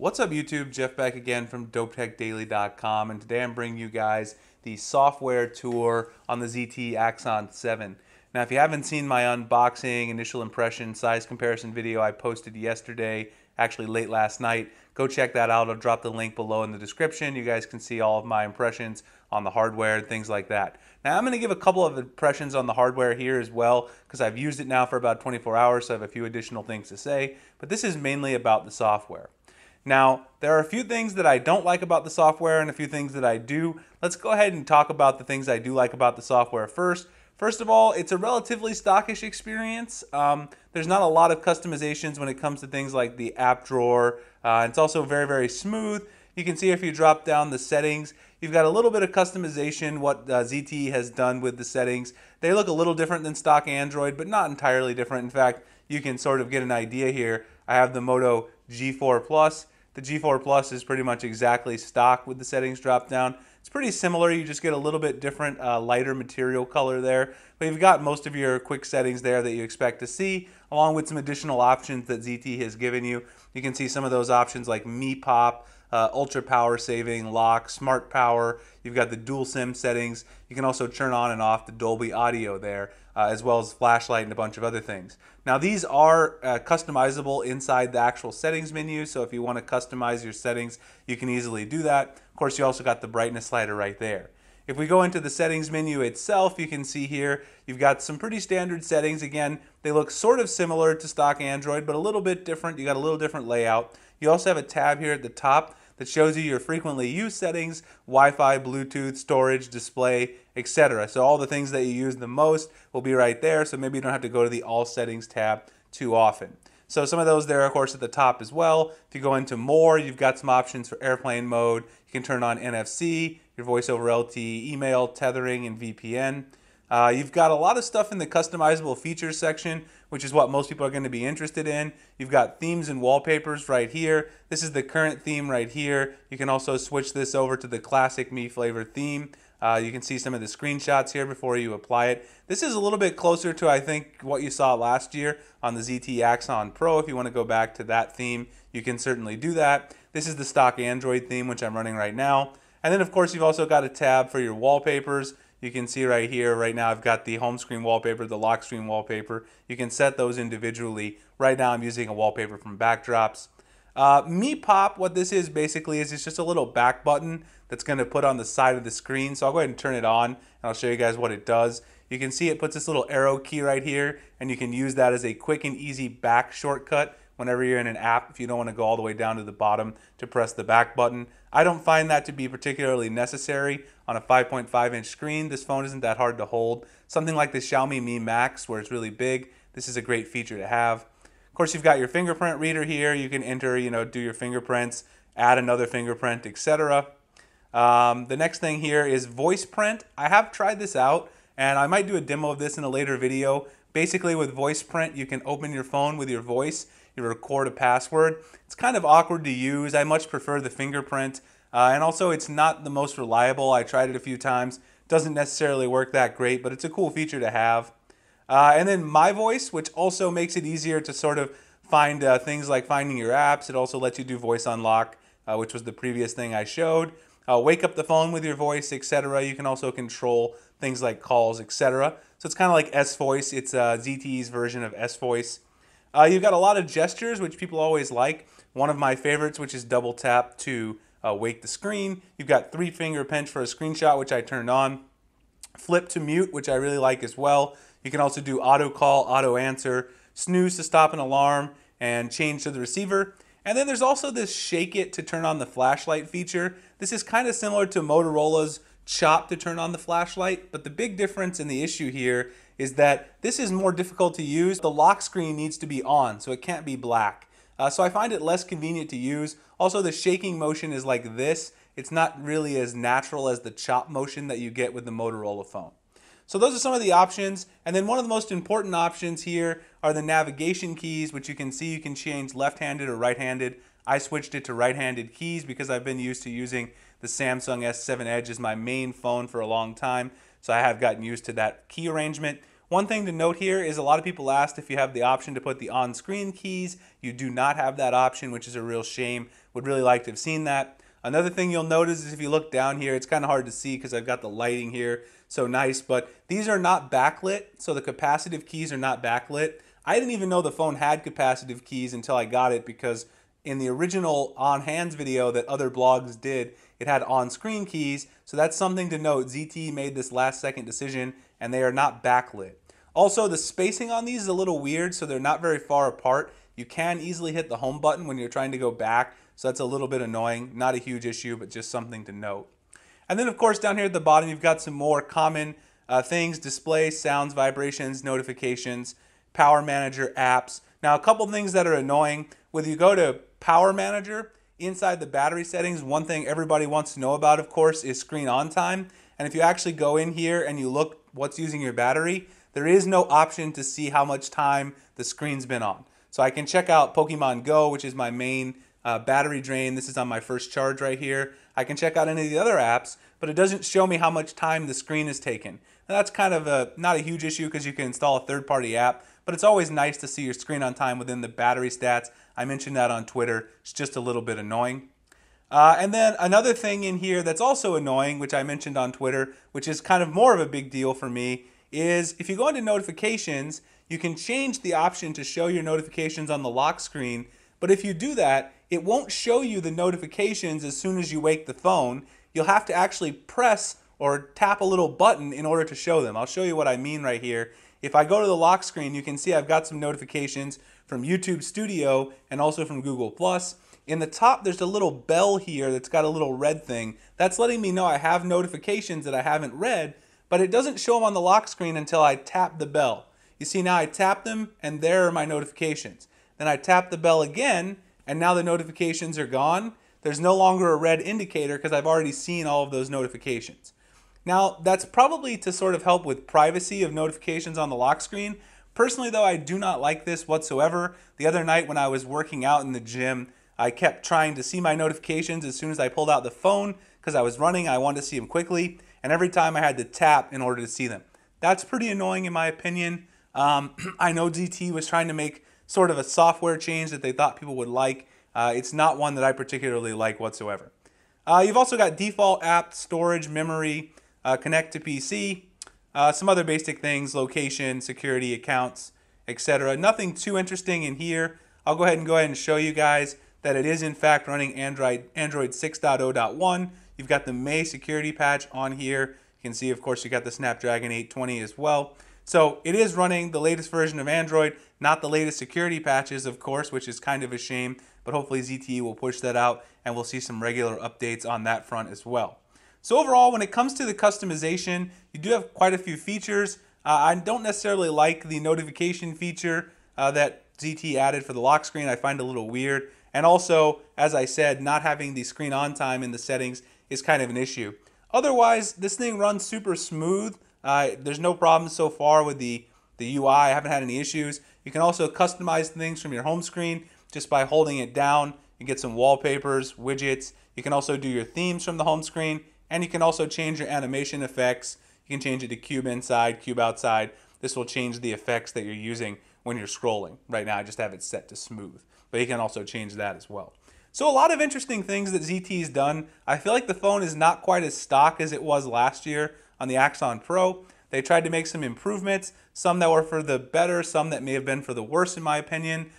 What's up YouTube? Jeff back again from DopeTechDaily.com, and today I'm bringing you guys the software tour on the ZTE Axon 7. Now if you haven't seen my unboxing, initial impression, size comparison video I posted yesterday, actually late last night, go check that out. I'll drop the link below in the description. You guys can see all of my impressions on the hardware and things like that. Now I'm going to give a couple of impressions on the hardware here as well because I've used it now for about 24 hours, so I have a few additional things to say, but this is mainly about the software. Now, there are a few things that I don't like about the software and a few things that I do. Let's go ahead and talk about the things I do like about the software first. First of all, it's a relatively stockish experience. There's not a lot of customizations when it comes to things like the app drawer. It's also very, very smooth. You can see if you drop down the settings, you've got a little bit of customization, what ZTE has done with the settings. They look a little different than stock Android, but not entirely different. In fact, you can sort of get an idea here. I have the Moto G4 Plus. The G4 Plus is pretty much exactly stock with the settings drop down. It's pretty similar. You just get a little bit different, lighter material color there. But you've got most of your quick settings there that you expect to see, along with some additional options that ZTE has given you. You can see some of those options like Mi Pop, ultra power saving, lock, smart power. You've got the dual SIM settings. You can also turn on and off the Dolby audio there, as well as flashlight and a bunch of other things. Now these are customizable inside the actual settings menu, so if you want to customize your settings, you can easily do that. Of course, you also got the brightness slider right there. If we go into the settings menu itself, you can see here you've got some pretty standard settings. Again, they look sort of similar to stock Android, but a little bit different. You got a little different layout. You also have a tab here at the top that shows you your frequently used settings, Wi-Fi, Bluetooth, storage, display, etc. So all the things that you use the most will be right there, so maybe you don't have to go to the All Settings tab too often. So some of those there, of course, at the top as well. If you go into more, you've got some options for airplane mode. You can turn on NFC, your voice over LTE, email, tethering, and VPN. You've got a lot of stuff in the customizable features section, which is what most people are going to be interested in. You've got themes and wallpapers right here. This is the current theme right here. You can also switch this over to the classic Me flavor theme. You can see some of the screenshots here before you apply it. This is a little bit closer to, I think, what you saw last year on the ZTE Axon Pro. If you want to go back to that theme, you can certainly do that. This is the stock Android theme, which I'm running right now. And then, of course, you've also got a tab for your wallpapers. You can see right here, right now, I've got the home screen wallpaper, the lock screen wallpaper. You can set those individually. Right now, I'm using a wallpaper from Backdrops. Mi Pop, what this is basically is it's just a little back button that's going to put on the side of the screen. So I'll go ahead and turn it on, and I'll show you guys what it does. You can see it puts this little arrow key right here, and you can use that as a quick and easy back shortcut whenever you're in an app if you don't want to go all the way down to the bottom to press the back button. I don't find that to be particularly necessary on a 5.5-inch screen. This phone isn't that hard to hold. Something like the Xiaomi Mi Max, where it's really big, this is a great feature to have. Of course, you've got your fingerprint reader here. You can enter, do your fingerprints, add another fingerprint, etc. The next thing here is voice print. I have tried this out, and I might do a demo of this in a later video. Basically, with voice print, you can open your phone with your voice. You record a password. It's kind of awkward to use. I much prefer the fingerprint, and also it's not the most reliable. I tried it a few times. Doesn't necessarily work that great, but it's a cool feature to have. And then My Voice, which also makes it easier to sort of find things like finding your apps. It also lets you do voice unlock, which was the previous thing I showed. Wake up the phone with your voice, etc. You can also control things like calls, etc. So it's kind of like S-Voice. It's ZTE's version of S-Voice. You've got a lot of gestures, which people always like. One of my favorites, which is double tap to wake the screen. You've got 3-finger pinch for a screenshot, which I turned on. Flip to mute, which I really like as well. You can also do auto call, auto answer, snooze to stop an alarm, and change to the receiver. And then there's also this shake it to turn on the flashlight feature. This is kind of similar to Motorola's chop to turn on the flashlight, but the big difference in the issue here is that this is more difficult to use. The lock screen needs to be on, so it can't be black. So I find it less convenient to use. Also, the shaking motion is like this. It's not really as natural as the chop motion that you get with the Motorola phone. So those are some of the options, and then one of the most important options here are the navigation keys, which you can see you can change left-handed or right-handed. I switched it to right-handed keys because I've been used to using the Samsung S7 Edge as my main phone for a long time, so I have gotten used to that key arrangement. One thing to note here is a lot of people asked if you have the option to put the on-screen keys. You do not have that option, which is a real shame. Would really like to have seen that. Another thing you'll notice is if you look down here, it's kind of hard to see because I've got the lighting here so nice, but these are not backlit, so the capacitive keys are not backlit. I didn't even know the phone had capacitive keys until I got it, because in the original on hands video that other blogs did, it had on-screen keys, so that's something to note. ZTE made this last second decision and they are not backlit. Also, the spacing on these is a little weird, so they're not very far apart. You can easily hit the home button when you're trying to go back, so that's a little bit annoying. Not a huge issue, but just something to note. And then of course down here at the bottom you've got some more common things: display, sounds, vibrations, notifications, power manager, apps. Now a couple things that are annoying. When you go to power manager, inside the battery settings, one thing everybody wants to know about, of course, is screen on time. And if you actually go in here and you look what's using your battery, there is no option to see how much time the screen's been on. So I can check out Pokemon Go, which is my main battery drain. This is on my first charge right here. I can check out any of the other apps, but it doesn't show me how much time the screen has taken. Now that's kind of not a huge issue because you can install a third-party app, but it's always nice to see your screen on time within the battery stats. I mentioned that on Twitter. It's just a little bit annoying. And then another thing in here that's also annoying, which I mentioned on Twitter, which is kind of more of a big deal for me, is if you go into notifications, you can change the option to show your notifications on the lock screen, but if you do that, it won't show you the notifications as soon as you wake the phone. You'll have to actually press or tap a little button in order to show them. I'll show you what I mean right here. If I go to the lock screen, you can see I've got some notifications from YouTube Studio and also from Google+. In the top, there's a little bell here that's got a little red thing. That's letting me know I have notifications that I haven't read, but it doesn't show them on the lock screen until I tap the bell. You see, now I tap them and there are my notifications. Then I tap the bell again and now the notifications are gone. There's no longer a red indicator because I've already seen all of those notifications. Now, that's probably to sort of help with privacy of notifications on the lock screen. Personally, though, I do not like this whatsoever. The other night when I was working out in the gym, I kept trying to see my notifications as soon as I pulled out the phone because I was running. I wanted to see them quickly, and every time I had to tap in order to see them. That's pretty annoying in my opinion. I know ZTE was trying to make sort of a software change that they thought people would like. It's not one that I particularly like whatsoever. You've also got default app, storage, memory, connect to PC, some other basic things, location, security, accounts, etc. Nothing too interesting in here. I'll go ahead and show you guys that it is in fact running Android 6.0.1. You've got the May security patch on here. You can see, of course, you got the Snapdragon 820 as well. So it is running the latest version of Android, not the latest security patches, of course, which is kind of a shame, but hopefully ZTE will push that out and we'll see some regular updates on that front as well. So overall, when it comes to the customization, you do have quite a few features. I don't necessarily like the notification feature that ZTE added for the lock screen. I find it a little weird. And also, as I said, not having the screen on time in the settings is kind of an issue. Otherwise, this thing runs super smooth. There's no problems so far with the UI. I haven't had any issues. You can also customize things from your home screen just by holding it down. You get some wallpapers, widgets. You can also do your themes from the home screen, and you can also change your animation effects. You can change it to cube inside, cube outside. This will change the effects that you're using when you're scrolling. Right now I just have it set to smooth, but you can also change that as well. So a lot of interesting things that ZTE's done. I feel like the phone is not quite as stock as it was last year on the Axon Pro. They tried to make some improvements, some that were for the better, some that may have been for the worse in my opinion.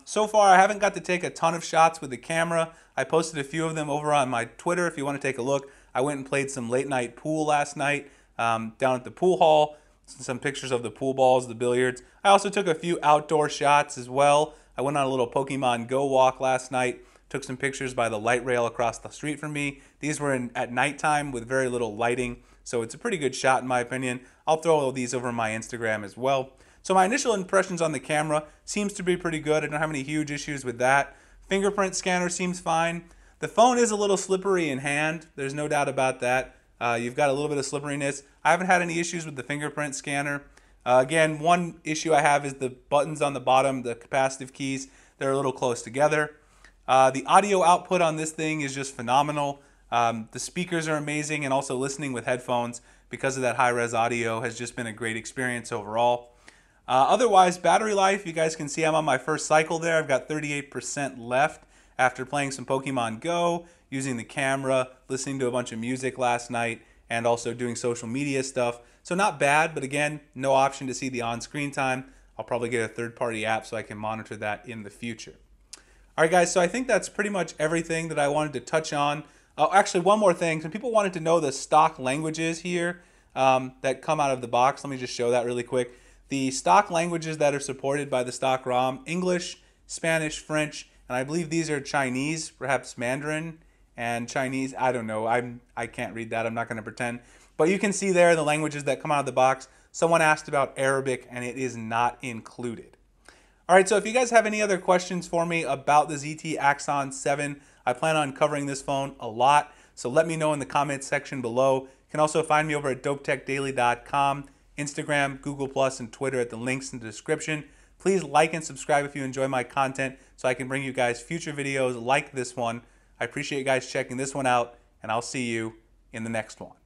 So far I haven't got to take a ton of shots with the camera. I posted a few of them over on my Twitter if you want to take a look. I went and played some late night pool last night down at the pool hall. Some pictures of the pool balls, the billiards. I also took a few outdoor shots as well. I went on a little Pokemon Go walk last night. Took some pictures by the light rail across the street from me. These were at nighttime with very little lighting, so it's a pretty good shot in my opinion. I'll throw these over my Instagram as well. So my initial impressions on the camera seems to be pretty good. I don't have any huge issues with that. Fingerprint scanner seems fine. The phone is a little slippery in hand. There's no doubt about that. You've got a little bit of slipperiness. I haven't had any issues with the fingerprint scanner. Again, one issue I have is the buttons on the bottom, the capacitive keys. They're a little close together. The audio output on this thing is just phenomenal. The speakers are amazing, and also listening with headphones because of that high-res audio has just been a great experience overall. Otherwise, battery life, you guys can see I'm on my first cycle there. I've got 38% left after playing some Pokemon Go, using the camera, listening to a bunch of music last night, and also doing social media stuff. So not bad, but again, no option to see the on-screen time. I'll probably get a third-party app so I can monitor that in the future. All right, guys, so I think that's pretty much everything that I wanted to touch on. Oh, actually, one more thing. Some people wanted to know the stock languages here that come out of the box. Let me just show that really quick. The stock languages that are supported by the stock ROM: English, Spanish, French, and I believe these are Chinese, perhaps Mandarin and Chinese. I don't know. I can't read that. I'm not going to pretend. But you can see there the languages that come out of the box. Someone asked about Arabic, and it is not included. All right, so if you guys have any other questions for me about the ZTE Axon 7, I plan on covering this phone a lot, so let me know in the comments section below. You can also find me over at dopetechdaily.com, Instagram, Google+, and Twitter at the links in the description. Please like and subscribe if you enjoy my content so I can bring you guys future videos like this one. I appreciate you guys checking this one out, and I'll see you in the next one.